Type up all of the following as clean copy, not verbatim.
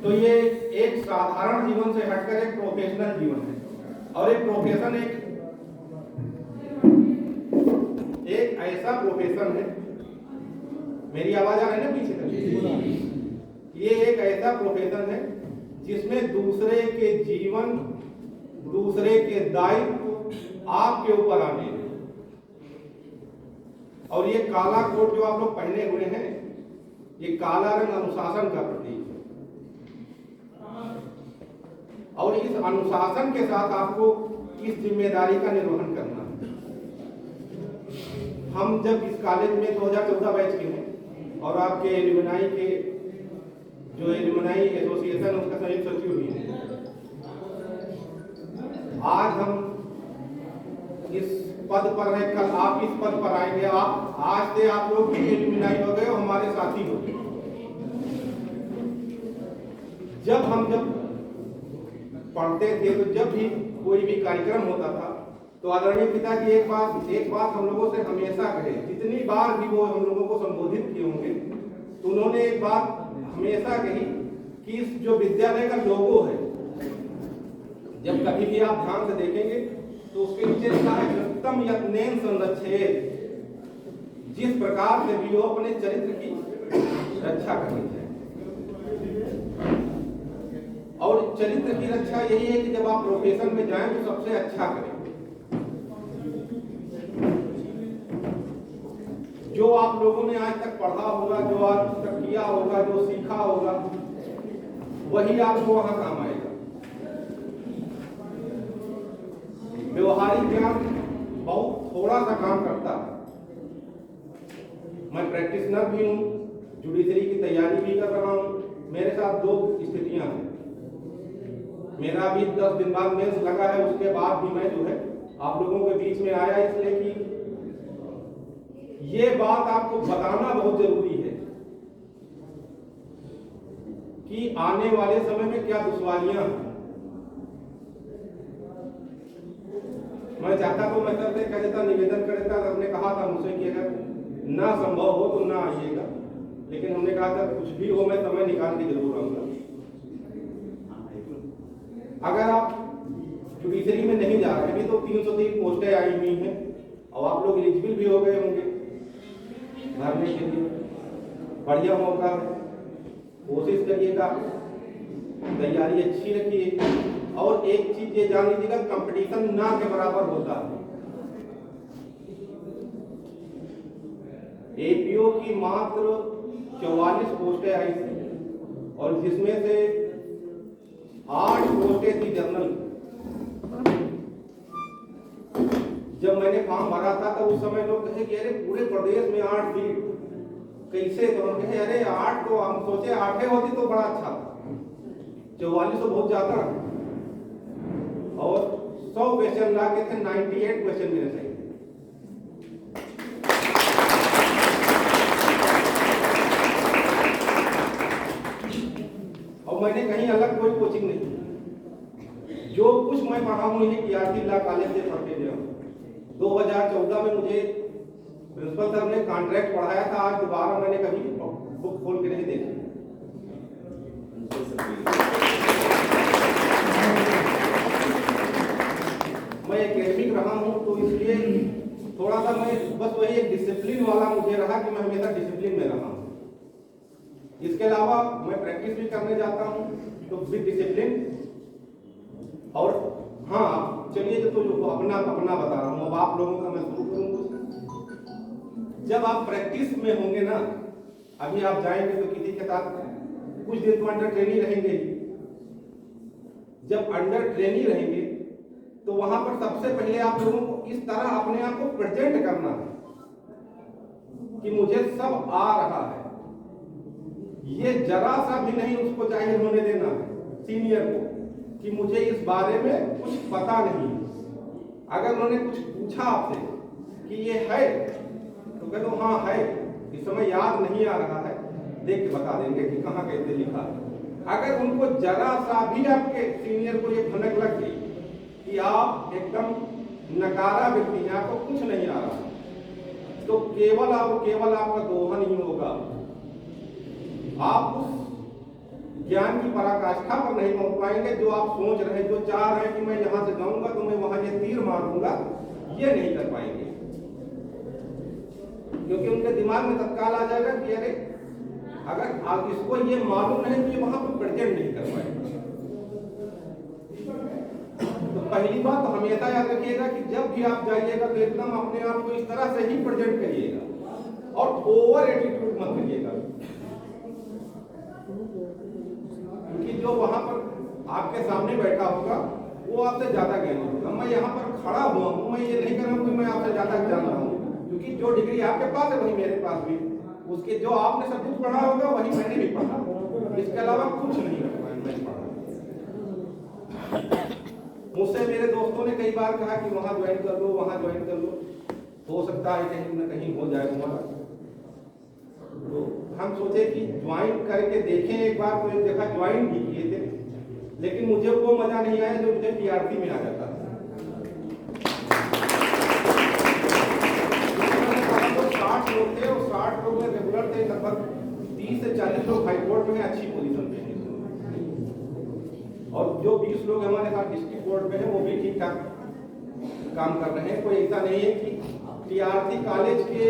तो ये एक साधारण जीवन से हटकर एक प्रोफेशनल जीवन है, और एक प्रोफेशन एक ऐसा प्रोफेशन है। मेरी आवाज आ रही है ना पीछे तक? ये एक ऐसा प्रोफेशन है जिसमें दूसरे के जीवन, दूसरे के दायित्व आपके ऊपर आने हैं। और ये काला कोट जो आप लोग पहने हुए हैं, ये काला रंग अनुशासन का प्रतीक है। और इस अनुशासन के साथ आपको इस जिम्मेदारी का निर्वहन करना है। हम जब इस कॉलेज में 2014 बैच के हैं और आपके एलुमनाई के जो एलुमनाई एसोसिएशन उसका संयुक्त सचिव भी है। आज हम इस पद पर हैं, कल आप इस पद पर आएंगे। आप आज से आप लोग भी एलुमनाई हो गए और हमारे साथी हो गए। जब पढ़ते थे तो जब भी कोई भी कार्यक्रम होता था तो आदरणीय पिता जी एक बात हम लोगों से हमेशा कहे, जितनी बार भी वो हम लोगों को संबोधित किए होंगे, तो उन्होंने एक बात हमेशा कही कि इस जो विद्यालय का लोगो है, जब कभी भी आप ध्यान से देखेंगे तो उसके नीचे लिखा है कृत्यम यत्नेन संरक्षेत। जिस प्रकार से भी वो अपने चरित्र की रक्षा करनी चाहिए। और चरित्र की रक्षा यही है कि जब आप प्रोफेशन में जाएं तो सबसे अच्छा करें। जो आप लोगों ने आज तक पढ़ा होगा, जो आज तक किया होगा, जो सीखा होगा, वही आपको वहां काम आएगा। व्यवहारिक ज्ञान बहुत थोड़ा सा काम करता है। मैं प्रैक्टिशनर भी हूं, जुडिशरी की तैयारी भी कर रहा हूं। मेरे साथ 2 स्थितियां हैं। मेरा भी 10 दिन बाद मेंस लगा है, उसके बाद भी मैं जो है आप लोगों के बीच में आया, इसलिए कि ये बात आपको बताना बहुत जरूरी है कि आने वाले समय में क्या दुश्वारियां हैं। मैं चाहता तो मैं करते कह देता, निवेदन कर देता। हमने कहा था मुझसे कि अगर ना संभव हो तो ना आइएगा, लेकिन हमने कहा था कुछ भी हो मैं समय निकाल के जरूर आऊंगा। अगर आप जुडिशरी में नहीं जा रहे, अभी तो 303 पोस्टें आई हुई हैं और आप लोग एलिजिबल भी हो गए होंगे भरने के लिए। बढ़िया मौका है, कोशिश करिएगा, तैयारी अच्छी रखिए। और एक चीज ये जान लीजिएगा, कंपटीशन ना के बराबर होता है। एपीओ की मात्र 44 पोस्टें आई थी और जिसमें से 8 पोस्टें थी जनरल। जब मैंने फॉर्म भरा था तो उस समय लोग कहे कि अरे पूरे प्रदेश में 8 सीट कैसे? तो हम कहे अरे 8 तो हम सोचे 8 होती तो बड़ा अच्छा था, 44 तो बहुत ज्यादा। और 100 क्वेश्चन ला के थे, 98 क्वेश्चन मेरे सही। और मैंने कहीं अलग कोई कोचिंग नहीं, जो कुछ मैं पढ़ा हूं यही KRT लॉ कॉलेज से पढ़ के गया हूं। 2014 में मुझे प्रिंसिपल सर ने कॉन्ट्रैक्ट पढ़ाया था। आज दोबारा मैंने कभी बुक खोल के नहीं देखी। मैं एकेडमिक रहा हूं तो इसलिए थोड़ा सा मैं बस वही एक डिसिप्लिन वाला मुझे रहा कि मैं हमेशा डिसिप्लिन में रहा हूं। इसके अलावा मैं प्रैक्टिस भी करने जाता हूं तो विद डिसिप्लिन। और हाँ चलिए जो अपना बता रहा हूं, अब आप लोगों का मैं शुरू करूंगा। जब आप प्रैक्टिस में होंगे ना, अभी आप जाएंगे तो किसी के साथ कुछ दिन तो अंडर ट्रेनी रहेंगे। जब अंडर ट्रेनी रहेंगे तो वहां पर सबसे पहले आप लोगों को इस तरह अपने आप को प्रेजेंट करना है कि मुझे सब आ रहा है। ये जरा सा भी नहीं उसको जाहिर होने देना है सीनियर को कि मुझे इस बारे में कुछ पता नहीं। अगर उन्होंने कुछ पूछा आपसे कि ये है तो कह दो हाँ है, इस समय याद नहीं आ रहा है, देख के बता देंगे कि कहाँ कैसे लिखा है। अगर उनको जरा सा भी आपके सीनियर को ये भनक लग गई कि आप एकदम नकारा व्यक्ति हैं, आपको कुछ नहीं आ रहा, तो केवल आपका दोहन ही होगा। आप उस ज्ञान की पराकाष्ठा पर नहीं पहुंच पाएंगे। जो आप सोच रहे हैं, जो चाह रहे हैं कि मैं यहां से जाऊंगा तो मैं वहां ये तीर मार दूंगा, ये नहीं कर पाएंगे, क्योंकि उनके दिमाग में तत्काल आ जाएगा कि अरे अगर आप इसको ये मालूम नहीं तो ये वहां पर प्रेजेंट नहीं कर पाएंगे। तो पहली बात तो हमेशा याद रखिएगा कि जब भी आप जाइएगा तो एकदम अपने आप को इस तरह से ही प्रेजेंट करिएगा और ओवर एटीट्यूड मत करिएगा, क्योंकि जो वहां पर आपके सामने बैठा होगा वो आपसे ज्यादा ज्ञानी होगा। मैं यहाँ पर खड़ा हुआ हूँ, मैं ये नहीं कर रहा हूँ कि मैं आपसे ज्यादा जान रहा हूँ, क्योंकि जो डिग्री आपके पास है वही मेरे पास भी, उसके जो आपने सब कुछ पढ़ा होगा वही मैंने भी पढ़ा, इसके अलावा कुछ नहीं मैं पढ़ा। मुझसे मेरे दोस्तों ने कई बार कहा कि वहां ज्वाइन कर लो, वहां ज्वाइन कर लो, हो सकता है कहीं न कहीं हो जाए हमारा। तो हम सोचे कि ज्वाइन करके देखें एक बार, तो एक जगह ज्वाइन भी किए थे, लेकिन मुझे वो मजा नहीं आया जो मुझे टीआरपी में आ जाता था। 60 लोग थे और 60 लोग में रेगुलर थे, लगभग 30 से 40 लोग हाई कोर्ट में अच्छी पोजीशन पे हैं, और जो 20 लोग हमारे साथ डिस्ट्रिक्ट कोर्ट में है वो भी ठीक ठाक काम कर रहे हैं। कोई ऐसा नहीं है कि टीआरसी कॉलेज के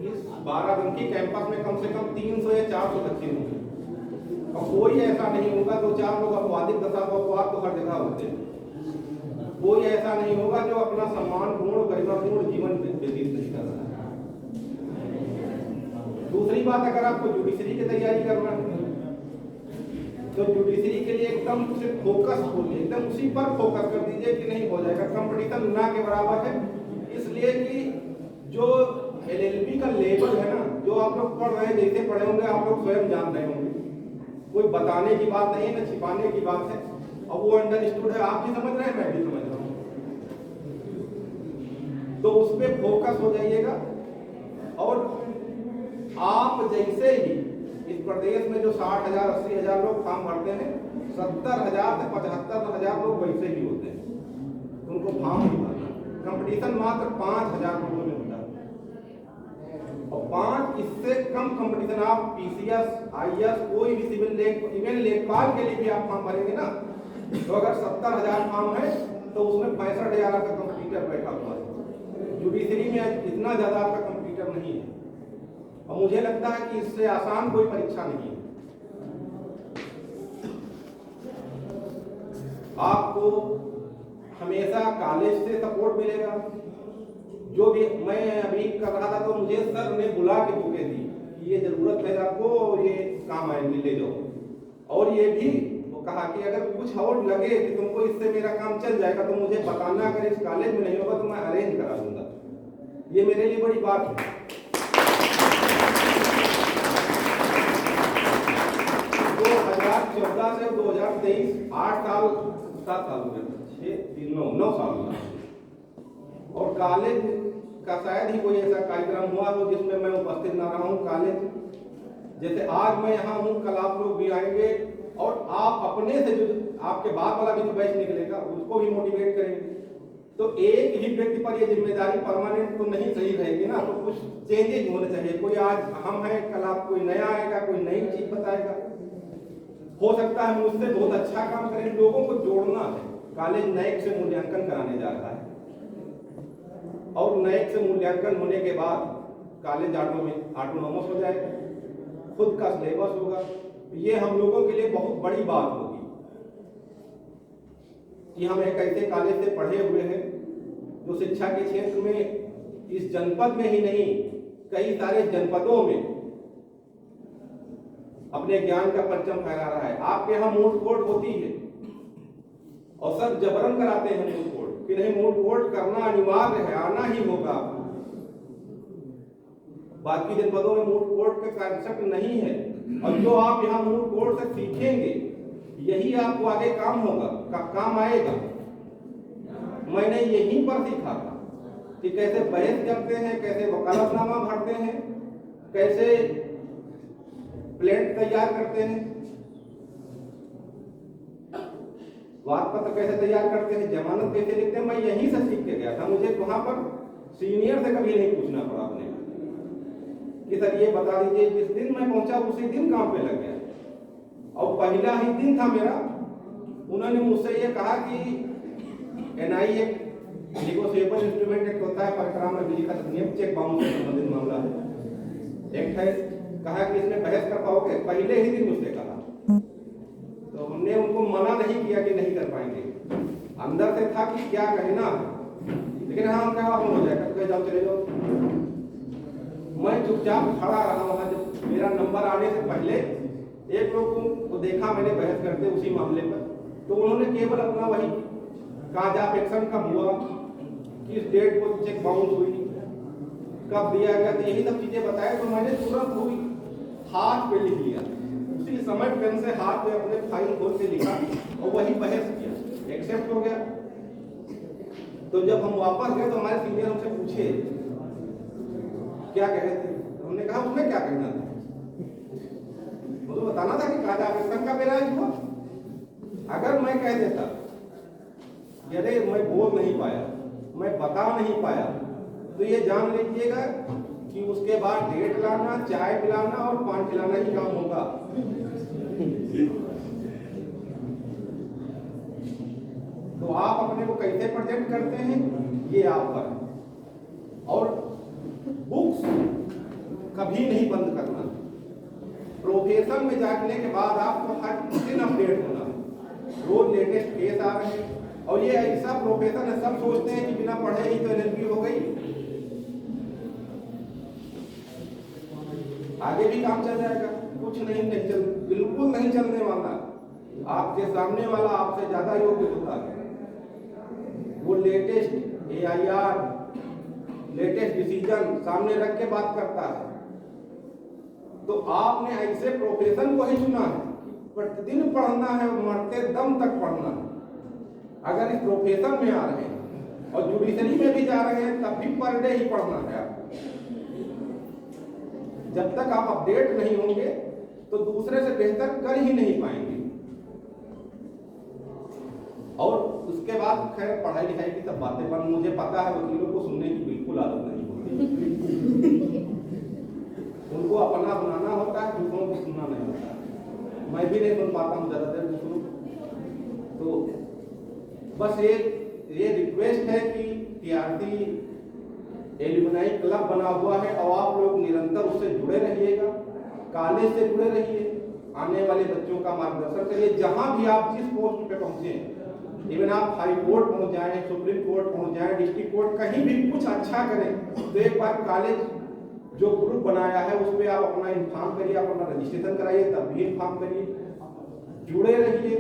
इस 12 कैंपस में कम से कम 300 या 400 बच्चे होंगे, और कोई ऐसा नहीं होगा, 2-4 लोग अपवादिक दशा को अपवाद तो हर जगह होते हैं, कोई ऐसा नहीं होगा जो अपना सम्मानपूर्ण गरिमापूर्ण जीवन व्यतीत नहीं कर रहा है। दूसरी बात, अगर आपको जुडिशरी की तैयारी करना है तो जुडिशरी के लिए एकदम से फोकस होइए, एकदम उसी पर फोकस कर दीजिए कि नहीं हो जाएगा। कंपटीशन ना के बराबर है, इसलिए कि जो एलएलबी का लेवल है ना, जो आप लोग पढ़ रहे हैं, जैसे पढ़े होंगे आप लोग स्वयं जान रहे होंगे, कोई बताने की बात नहीं है ना छिपाने की बात है, और वो अंडरस्टूड है, आप भी समझ रहे हैं, मैं भी समझ रहा हूँ। तो उस पर फोकस हो जाइएगा, और आप जैसे ही इस प्रदेश में जो 60,000 80,000 लोग फॉर्म भरते हैं, 70,000 से 75,000 लोग वैसे ही होते हैं, उनको फॉर्म नहीं भरना। कंपटीशन मात्र 5,000 लोगों में होता है, और 5 इससे कम कंपटीशन आप पीसीएस आईएएस कोई भी सिविल इवन लेखपाल के लिए भी आप फॉर्म भरेंगे ना, तो अगर 70,000 फॉर्म है तो उसमें 65,000 आपका कंपटीटर बैठा हुआ है। जुडिशरी में इतना ज्यादा आपका कंपटीटर नहीं है, और मुझे लगता है कि इससे आसान कोई परीक्षा नहीं है। आपको हमेशा कॉलेज से सपोर्ट मिलेगा। जो भी मैं अभी कर रहा था तो मुझे सर ने बुला के बुके दी कि ये जरूरत है आपको और ये काम आएंगे, ले जाओ, और ये भी वो कहा कि अगर कुछ और लगे कि तुमको इससे मेरा काम चल जाएगा तो मुझे बताना, अगर इस कॉलेज में नहीं होगा तो मैं अरेंज करा दूंगा। ये मेरे लिए बड़ी बात है। 2014 से 2023 8 साल 7 साल हो गए, 9 साल हुआ, और कॉलेज का शायद ही कोई ऐसा कार्यक्रम हुआ हो जिसमें मैं उपस्थित ना रहा हूँ। कॉलेज जैसे आज मैं यहाँ हूँ, कल आप लोग भी आएंगे, और आप अपने से जो आपके बाद वाला भी तो बैच निकलेगा उसको भी मोटिवेट करेंगे। तो एक ही व्यक्ति पर ये जिम्मेदारी परमानेंट तो नहीं सही रहेगी ना, तो कुछ चेंजेज होने चाहिए। कोई आज हम हैं, कल आप कोई नया आएगा, कोई नई चीज बताएगा, हो सकता है मुझसे बहुत अच्छा काम करें। लोगों को जोड़ना है। कॉलेज नैक से मूल्यांकन कराने जा रहा है, और नैक से मूल्यांकन होने के बाद कॉलेज ऑटोनॉमस हो जाएगा, खुद का सिलेबस होगा। ये हम लोगों के लिए बहुत बड़ी बात होगी कि हम एक ऐसे कॉलेज से पढ़े हुए हैं जो शिक्षा के क्षेत्र में इस जनपद में ही नहीं, कई सारे जनपदों में अपने ज्ञान का परचम फहरा रहा है। आपके यहाँ मूड कोर्ट होती है, और सब जबरन कराते हैं मूड कोर्ट कि नहीं, मूड कोर्ट करना अनिवार्य है, आना ही होगा। बाकी जनपदों में मूड कोर्ट का कॉन्सेप्ट नहीं है, और जो आप यहाँ मूड कोर्ट से सीखेंगे यही आपको आगे काम होगा, काम आएगा। मैंने यहीं पर सीखा था कि कैसे बहस करते हैं, कैसे वकालतनामा भरते हैं, कैसे प्लेट तैयार करते हैं, वाद पत्र कैसे तैयार करते हैं, जमानत कैसे लिखते हैं। मैं यहीं से सीख के गया था। मुझे वहां पर सीनियर से कभी नहीं पूछना पड़ा अपने कि सर ये बता दीजिए। जिस दिन मैं पहुंचा उसी दिन काम पे लग गया, और पहला ही दिन था मेरा, उन्होंने मुझसे ये कहा कि एनआई एक नेगोशिएबल इंस्ट्रूमेंट एक्ट होता है, परक्राम में बिजली का नियम, चेक बाउंस से संबंधित मामला है, एक्ट है, कहा कि इसमें बहस कर पाओगे, पहले ही दिन मुझसे कहा। तो हमने उनको मना नहीं किया कि नहीं कर पाएंगे, अंदर से था कि क्या कहना है, लेकिन हाँ हम कहा हो जाएगा तो जाओ चले जाओ। मैं चुपचाप खड़ा रहा वहां। जब मेरा नंबर आने से पहले एक लोग को देखा मैंने बहस करते उसी मामले पर, तो उन्होंने केवल अपना वही काज ऑफ एक्शन कब हुआ, किस डेट को चेक बाउंस हुई, कब दिया गया, तो यही सब चीजें बताए। तो मैंने तुरंत हुई हाथ पे लिख लिया, उसी समय पेन से हाथ पे अपने फाइल खोल के लिखा और वही बहस किया, एक्सेप्ट हो गया। तो जब हम वापस गए तो हमारे सीनियर हमसे पूछे क्या कहे थे, तो हमने कहा उसमें क्या कहना था, मुझे बताना था कि काज ऑफ एक्शन का मेरा हुआ। अगर मैं कह देता कि अरे मैं बोल नहीं पाया, मैं बता नहीं पाया, तो ये जान लीजिएगा कि उसके बाद डेट लाना, चाय पिलाना और पान पिलाना ही काम होगा। तो आप अपने को कैसे प्रेजेंट करते हैं ये आप पर है। और बुक्स कभी नहीं बंद करना। प्रोफेशन में जाने के बाद आपको हर दिन अपडेट होना, रोज लेटेस्ट केस आ रहे हैं। और ये ऐसा प्रोफेशन है, सब सोचते हैं कि बिना पढ़े ही तो एलएलबी हो गई, आगे भी काम चल जाएगा, कुछ नहीं चल, बिल्कुल नहीं चलने वाला। आपके सामने वाला आपसे ज्यादा योग्य होता है, वो लेटेस्ट एआईआर, लेटेस्ट डिसीजन सामने रख के बात करता है। तो आपने ऐसे प्रोफेशन को ही चुना है, प्रतिदिन पढ़ना है, मरते दम तक पढ़ना है। अगर इस प्रोफेशन में आ रहे हैं और जुडिशरी में भी जा रहे हैं तब भी पर डे ही पढ़ना है आपको। जब तक आप अपडेट नहीं होंगे तो दूसरे से बेहतर कर ही नहीं पाएंगे। और उसके बाद खैर पढ़ाई लिखाई की सब बातें बंद। मुझे पता है वकीलों को सुनने की बिल्कुल आदत नहीं होती, उनको अपना बनाना होता है, दूसरों को सुनना नहीं होता। मैं भी नहीं सुन पाता हूँ ज्यादा देर दूसरों। तो बस ये रिक्वेस्ट है कि टीआरटी एल्युमनाई क्लब बना हुआ है और आप लोग निरंतर उससे जुड़े रहिएगा, कॉलेज से जुड़े रहिए, आने वाले बच्चों का मार्गदर्शन करिए। जहां भी आप जिस पोस्ट पे पहुंचे, इवन आप हाई कोर्ट पहुंच जाए, सुप्रीम कोर्ट पहुंच जाए, डिस्ट्रिक्ट कोर्ट, कहीं भी कुछ अच्छा करें तो एक बार कॉलेज जो ग्रुप बनाया है उस पर आप अपना इन्फॉर्म करिए, आप अपना रजिस्ट्रेशन कराइए, तब भी इन्फॉर्म करिए, जुड़े रहिए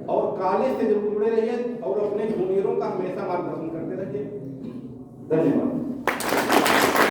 और कॉलेज से जरूर जुड़े रहिए और अपने जूनियरों का हमेशा मार्गदर्शन करते रहिए। धन्यवाद।